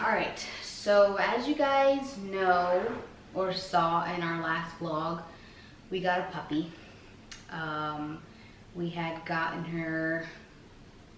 Alright, so as you guys know or saw in our last vlog, we got a puppy. We had gotten her,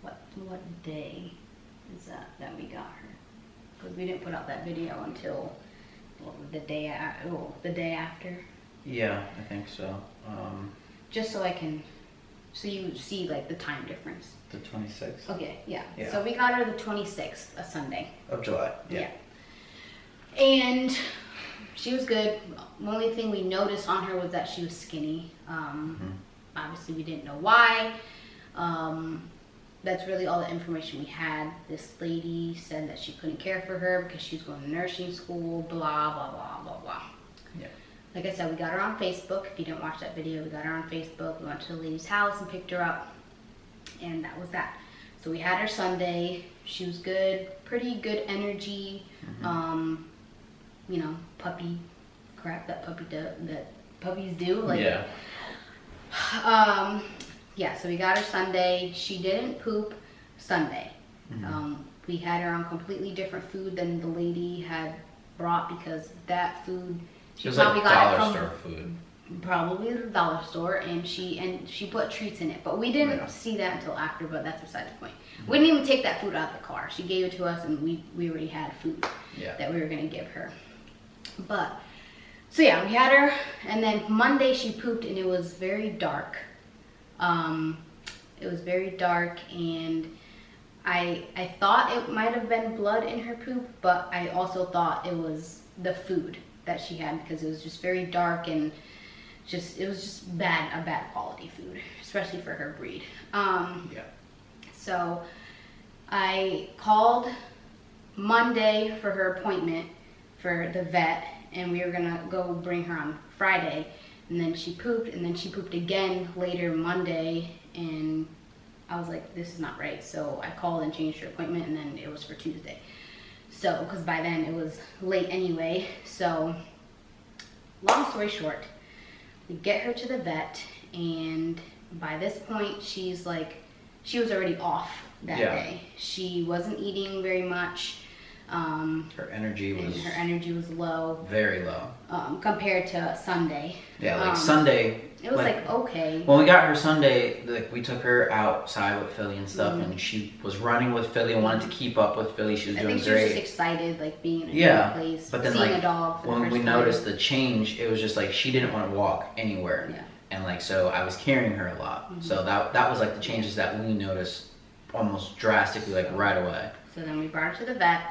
what day is that we got her? Because we didn't put out that video until the day after. Yeah, I think so. Just so so you see like the time difference. The 26th. Okay, yeah. Yeah. So we got her the 26th, a Sunday. Of July. Yeah. And she was good. The only thing we noticed on her was that she was skinny. Obviously, we didn't know why. That's really all the information we had. This lady said that she couldn't care for her because she was going to nursing school, blah, blah, blah, blah, blah. Yeah. Like I said, we got her on Facebook. If you didn't watch that video, we got her on Facebook. We went to the lady's house and picked her up. And that was that. So we had her Sunday. She was good, pretty good energy. You know, puppy crap that puppies do. Like, yeah. Yeah, so we got her Sunday. She didn't poop Sunday. We had her on completely different food than the lady had brought because that food She was like dollar store food. Probably the dollar store, and she put treats in it, but we didn't see that until after. But that's beside the point. We didn't even take that food out of the car. She gave it to us, and we already had food that we were gonna give her. But so yeah, we had her, and then Monday she pooped, and it was very dark. It was very dark, and I thought it might have been blood in her poop, but I also thought it was the food that she had because it was just very dark and it was just a bad quality food, especially for her breed. So I called Monday for her appointment for the vet, and we were gonna go bring her on Friday, and then she pooped, and then she pooped again later Monday, and I was like, this is not right. So I called and changed her appointment, and then it was for Tuesday. So, because by then it was late anyway. So, long story short, we get her to the vet, and by this point, she was already off that day. She wasn't eating very much. Her energy was low. Very low. Compared to Sunday. Yeah, like Sunday. It was like okay. When we got her Sunday, like we took her outside with Philly and stuff, and she was running with Philly and wanted to keep up with Philly. She was doing great. She was just excited, like being in a new place, but then seeing like a dog for when the we first noticed time. the change, it was just like she didn't want to walk anywhere. Yeah. And like so, I was carrying her a lot. So that was like the changes that we noticed almost drastically, like right away. So then we brought her to the vet.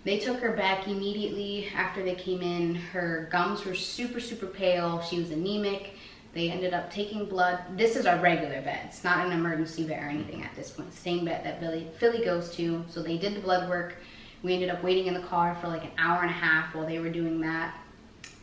They took her back immediately after they came in. Her gums were super, super pale. She was anemic. They ended up taking blood. This is our regular vet. It's not an emergency vet or anything at this point. Same vet that Philly goes to. So they did the blood work. We ended up waiting in the car for like an hour and a half while they were doing that.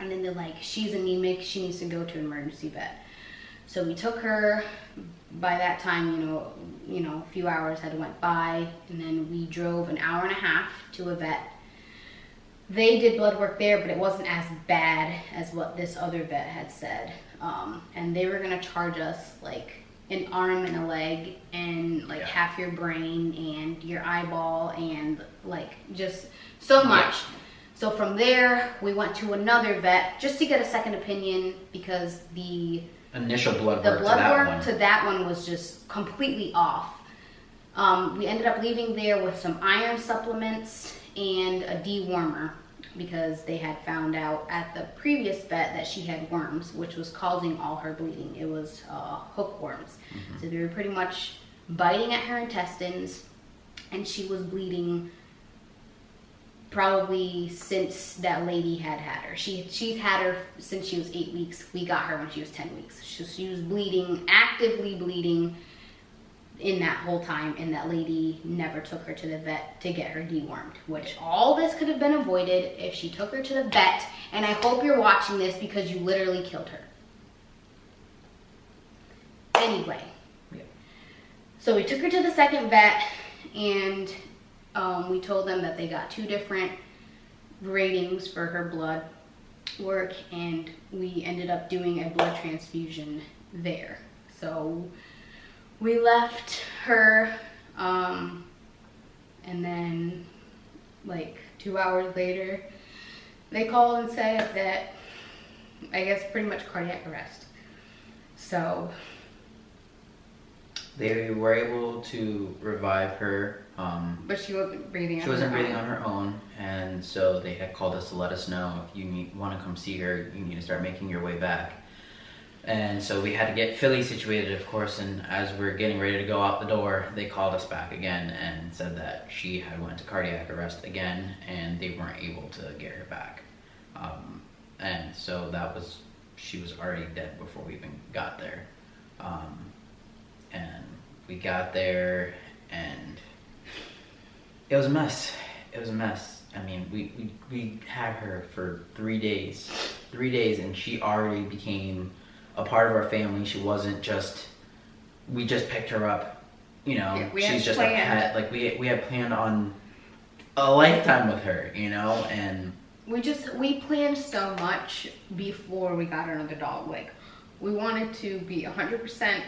And then they're like, she's anemic. She needs to go to an emergency vet. So we took her. By that time, you know, a few hours had went by, and then we drove an hour and a half to a vet. They did blood work there, but it wasn't as bad as what this other vet had said. And they were gonna charge us like an arm and a leg and like half your brain and your eyeball and like just so much. So from there, we went to another vet just to get a second opinion because the initial blood work to that one was just completely off. We ended up leaving there with some iron supplements and a dewormer because they had found out at the previous vet that she had worms, which was causing all her bleeding. It was hookworms. So they were pretty much biting at her intestines, and she was bleeding probably since that lady had her. She's had her since she was 8 weeks. We got her when she was 10 weeks. She was bleeding, actively bleeding in that whole time, and that lady never took her to the vet to get her dewormed, which all this could have been avoided if she took her to the vet, and I hope you're watching this because you literally killed her. Anyway, so we took her to the second vet, and we told them that they got 2 different ratings for her blood work, and we ended up doing a blood transfusion there. So we left her, and then like 2 hours later, they called and said that, I guess, pretty much cardiac arrest. So they were able to revive her. But she wasn't breathing. She wasn't breathing on her own, and so they had called us to let us know if you want to come see her, you need to start making your way back. And so we had to get Philly situated, of course, and as we're getting ready to go out the door, they called us back again and said that she had went to cardiac arrest again, and they weren't able to get her back. And so she was already dead before we even got there. And we got there, and it was a mess. It was a mess. I mean, we had her for 3 days. 3 days, and she already became a part of our family. She wasn't just, we just picked her up, you know, Yeah, she's just a pet. Like we had planned on a lifetime with her, you know, and we planned so much before we got another dog. Like, we wanted to be 100%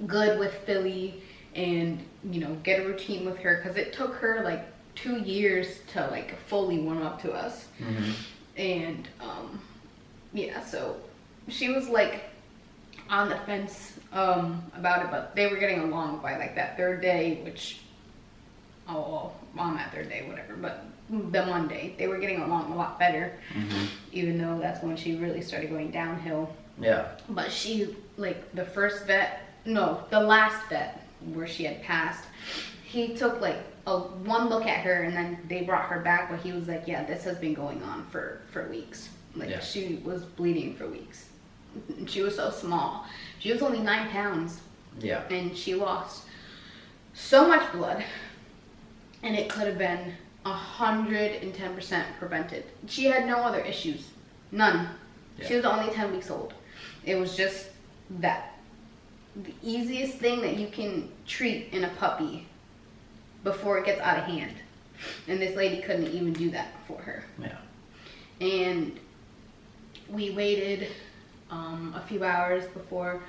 good with Philly and, you know, get a routine with her, because it took her like 2 years to like fully warm up to us. mm-hmm. And yeah, so she was like on the fence about it, but they were getting along by like that third day, which, on that third day, whatever, but the Monday, they were getting along a lot better, Mm-hmm. even though that's when she really started going downhill. Yeah. But she, like, the last vet where she had passed, he took like one look at her, and then they brought her back, but he was like, yeah, this has been going on for weeks. Like, Yeah. She was bleeding for weeks. She was so small. She was only 9 pounds. Yeah. And she lost so much blood, and it could have been 110% prevented. She had no other issues. None. Yeah. She was only 10 weeks old. It was just that. The easiest thing that you can treat in a puppy before it gets out of hand. And this lady couldn't even do that for her. Yeah. And we waited a few hours before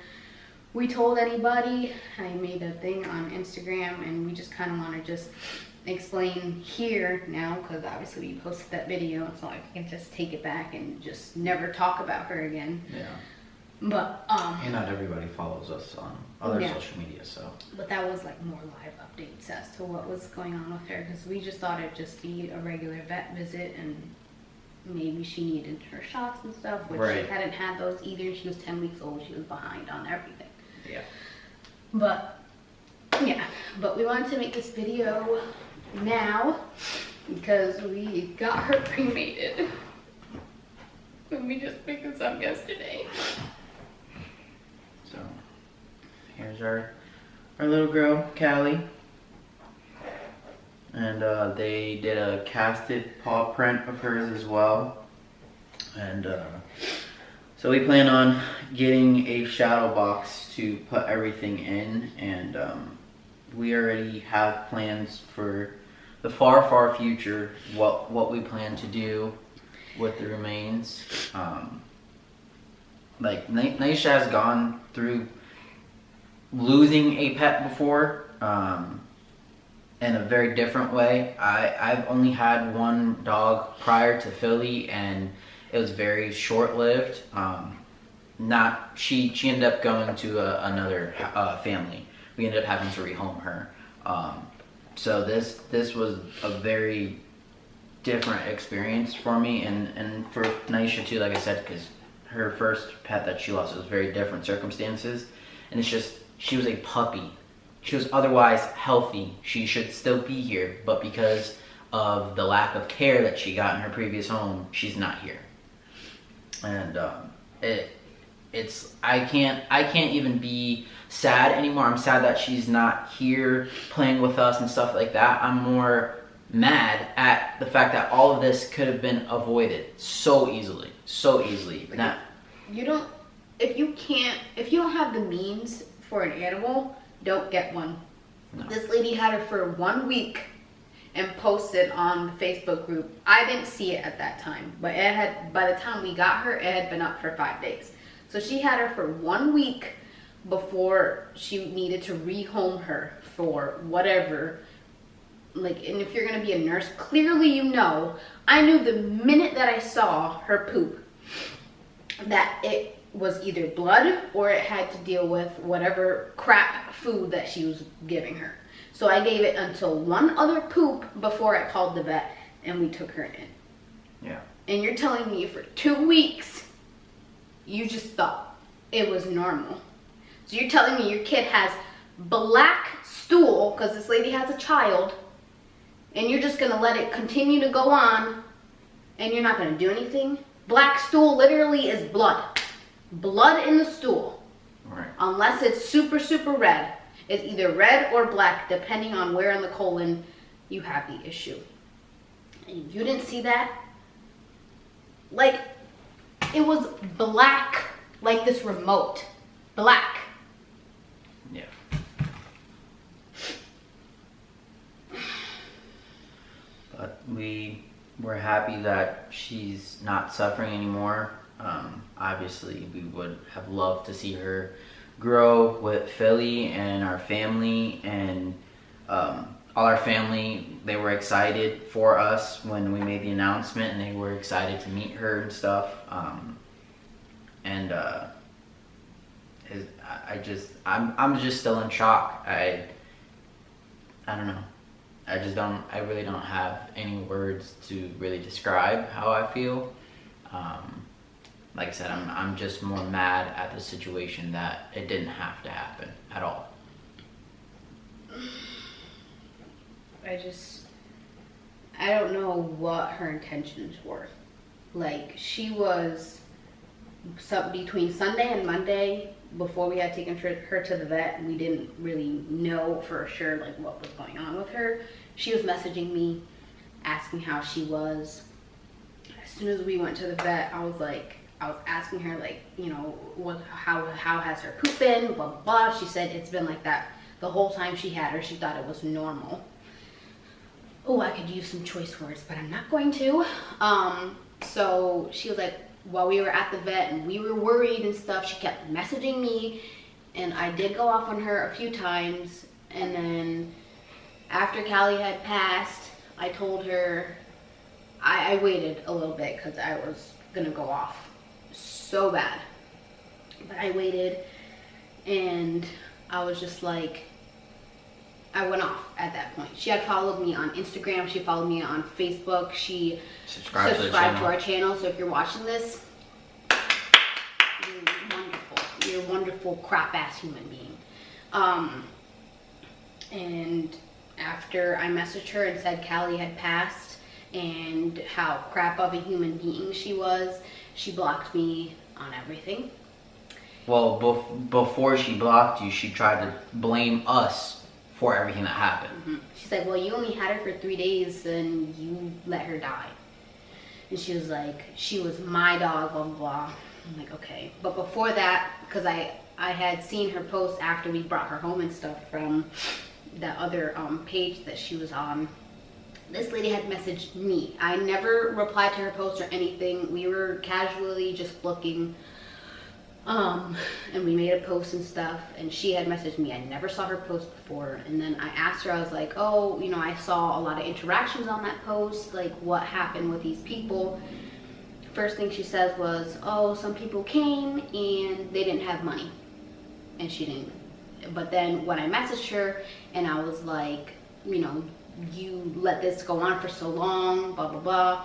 we told anybody. I made a thing on Instagram, and we just kind of want to just explain here now, because obviously we posted that video. It's not like we can just take it back and just never talk about her again. Yeah. But And not everybody follows us on other Yeah. social media, so. But that was like more live updates as to what was going on with her, because we just thought it'd just be a regular vet visit, and maybe she needed her shots and stuff, which Right. she hadn't had those either. She was 10 weeks old. She was behind on everything. Yeah. But yeah, but we wanted to make this video now because we got her cremated. And we just picked this up yesterday. So here's our little girl, Callie. And they did a casted paw print of hers as well. And so we plan on getting a shadow box to put everything in, and we already have plans for the far future, what we plan to do with the remains. Like Naisha has gone through losing a pet before, in a very different way. I've only had one dog prior to Philly, and it was very short-lived. She ended up going to another family. We ended up having to rehome her. So this was a very different experience for me, and for Naisha too, like I said, because her first pet that she lost was very different circumstances, and it's just, she was a puppy. She was otherwise healthy. She should still be here, but because of the lack of care that she got in her previous home, she's not here. And I can't even be sad anymore. I'm sad that she's not here playing with us and stuff like that. I'm more mad at the fact that all of this could have been avoided so easily. Like, if you don't have the means for an animal, don't get one. No. This lady had her for 1 week and posted on the Facebook group. I didn't see it at that time, but by the time we got her, it had been up for 5 days. So she had her for 1 week before she needed to rehome her for whatever like, and if you're gonna be a nurse, clearly you know, I knew the minute that I saw her poop that it was either blood or it had to deal with whatever crap food that she was giving her. So I gave it until one other poop before I called the vet and we took her in. Yeah. And you're telling me for 2 weeks, you just thought it was normal. So you're telling me your kid has black stool, because this lady has a child, and you're just gonna let it continue to go on, and you're not gonna do anything? Black stool literally is blood. Blood in the stool. Right. Unless it's super, super red. It's either red or black, depending on where in the colon you have the issue. And you didn't see that? Like, it was black, like this remote. Black. Yeah. But we're happy that she's not suffering anymore. Obviously, we would have loved to see her grow with Philly and our family, and all our family, they were excited for us when we made the announcement, and they were excited to meet her and stuff. I'm just still in shock. I don't know. I really don't have any words to really describe how I feel. Like I said, I'm just more mad at the situation that it didn't have to happen at all. I don't know what her intentions were. Like, she was between Sunday and Monday, before we had taken her to the vet, we didn't really know for sure like what was going on with her. She was messaging me, asking how she was. As soon as we went to the vet, I was asking her, like, you know, how has her poop been, blah, blah, blah. She said it's been like that the whole time she had her. She thought it was normal. Oh, I could use some choice words, but I'm not going to. So she was like, while we were at the vet and we were worried and stuff, she kept messaging me, and I did go off on her a few times. And then after Callie had passed, I told her, I waited a little bit because I was gonna go off so bad, but I waited, and I was just like, I went off at that point. She had followed me on Instagram, she followed me on Facebook, she subscribed to our channel. So if you're watching this, you're wonderful. You're a wonderful crap ass human being. And after I messaged her and said Callie had passed and how crap of a human being she was, she blocked me on everything. Well, before she blocked you, she tried to blame us for everything that happened. Mm-hmm. She's like, well, you only had her for 3 days and you let her die. And she was like, she was my dog, blah, blah, blah. I'm like, okay. But before that, because I had seen her post after we brought her home and stuff from that other page that she was on, this lady had messaged me. I never replied to her post or anything. We were casually just looking. And we made a post and stuff, and she had messaged me. I never saw her post before, and then I asked her, I was like, oh, you know, I saw a lot of interactions on that post, like, what happened with these people? First thing she says was, oh, some people came and they didn't have money, and she didn't. But then when I messaged her and I was like, you know, you let this go on for so long, blah, blah, blah.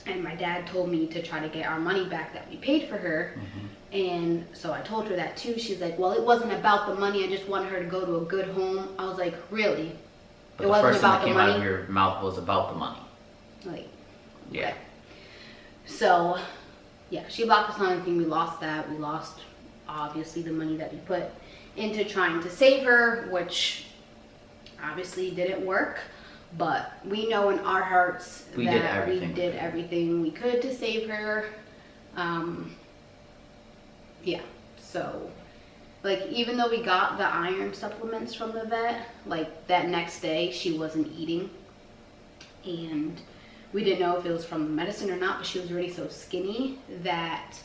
And my dad told me to try to get our money back that we paid for her. Mm-hmm. And so I told her that too. She's like, well, it wasn't about the money. I just wanted her to go to a good home. I was like, really? But it wasn't about the money? The first thing that came out of your mouth was about the money. Like, yeah. Okay. So, yeah, she blocked us on everything. We lost that. We lost, obviously, the money that we put into trying to save her, which obviously didn't work. But we know in our hearts that we did everything we could to save her. Yeah, so, like, even though we got the iron supplements from the vet, like, that next day she wasn't eating. And we didn't know if it was from the medicine or not, but she was already so skinny that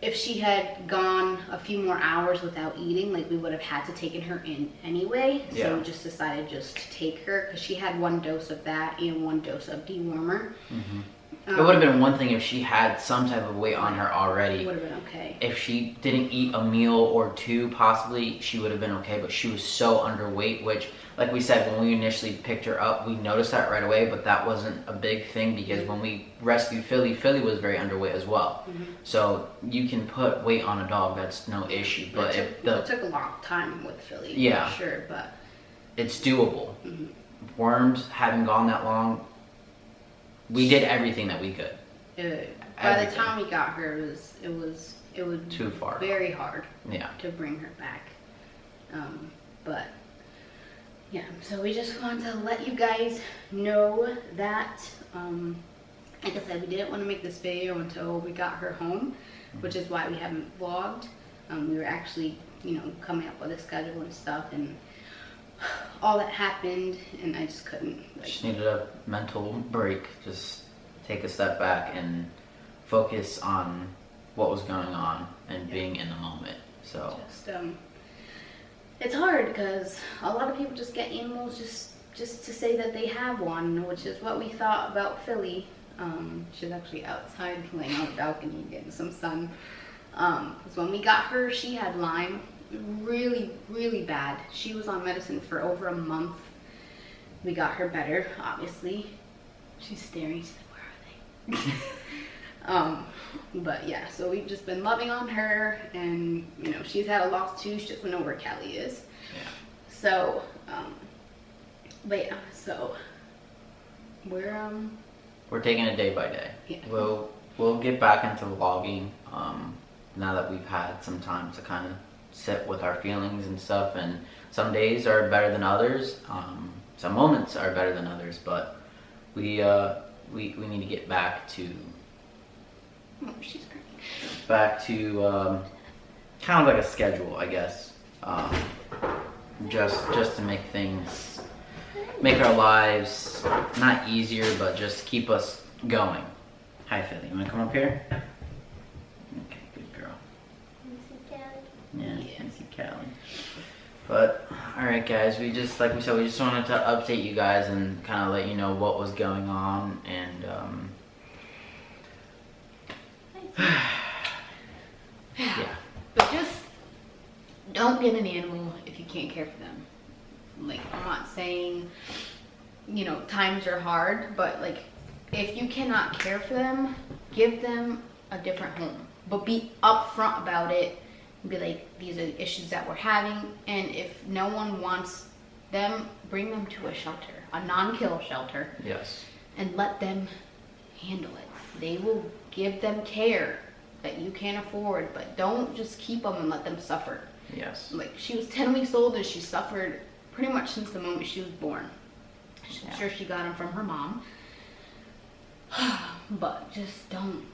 if she had gone a few more hours without eating, like we would have had to taken her in anyway. So Yeah. we just decided just to take her because she had 1 dose of that and 1 dose of dewormer. It would have been one thing if she had some type of weight on her already. Would have been okay. If she didn't eat a meal or 2, possibly, she would have been okay. But she was so underweight, which, like we said, when we initially picked her up, we noticed that right away. But that wasn't a big thing because when we rescued Philly, Philly was very underweight as well. So you can put weight on a dog, that's no issue. But it took a long time with Philly, Yeah. for sure, but it's doable. Worms, having gone that long, we did everything that we could. by the Everything. time we got her, it was Too far. very hard Yeah. to bring her back. But yeah, so we just wanted to let you guys know that. Like I said, we didn't want to make this video until we got her home, which is why we haven't vlogged. We were actually, coming up with a schedule and stuff, and all that happened, and I just couldn't. Just needed a mental break. Just take a step back and focus on what was going on and being in the moment. So It's hard because a lot of people just get animals just to say that they have one, which is what we thought about Philly. She's actually outside laying on the balcony getting some sun. Because when we got her, she had Lyme, really, really bad. She was on medicine for over a month. We got her better, obviously. She's staring. She's like, where are they? But yeah, so we've just been loving on her, and she's had a loss too. She doesn't know where Callie is. Yeah. So, but yeah, so we're taking it day by day. Yeah. We'll get back into vlogging now that we've had some time to kind of sit with our feelings and stuff. And some days are better than others. Some moments are better than others, but we need to get back to she's great. Kind of like a schedule, I guess. Just to make our lives not easier, but just keep us going. Hi, Philly. You want to come up here? Okay, good girl. Yeah, thank you, Callie. But all right, guys, like we said, we just wanted to update you guys and kind of let you know what was going on, and yeah. But just don't get an animal if you can't care for them. Like, I'm not saying, times are hard, but like, if you cannot care for them, give them a different home. But be upfront about it. Be like, these are the issues that we're having, and if no one wants them, bring them to a shelter, a non-kill shelter. Yes. And let them handle it. They will give them care that you can't afford, but don't just keep them and let them suffer. Yes. Like, she was 10 weeks old and she suffered pretty much since the moment she was born. I'm sure she got them from her mom. But just don't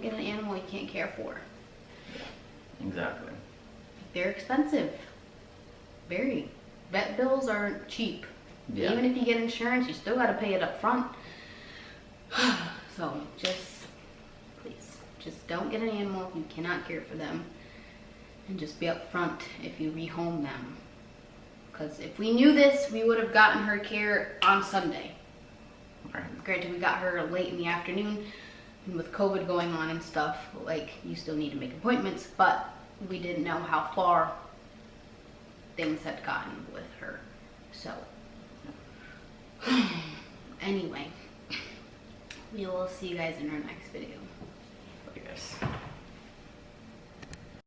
get an animal you can't care for. Exactly. They're expensive. Very. Vet bills aren't cheap. Yeah. Even if you get insurance, you still got to pay it up front. So please, just don't get an animal if you cannot care for them. And just be upfront if you rehome them. Because if we knew this, we would have gotten her care on Sunday. Right. Granted, we got her late in the afternoon, and with COVID going on and stuff, like, you still need to make appointments, but we didn't know how far things had gotten with her. So, anyway, we will see you guys in our next video. Bye, guys.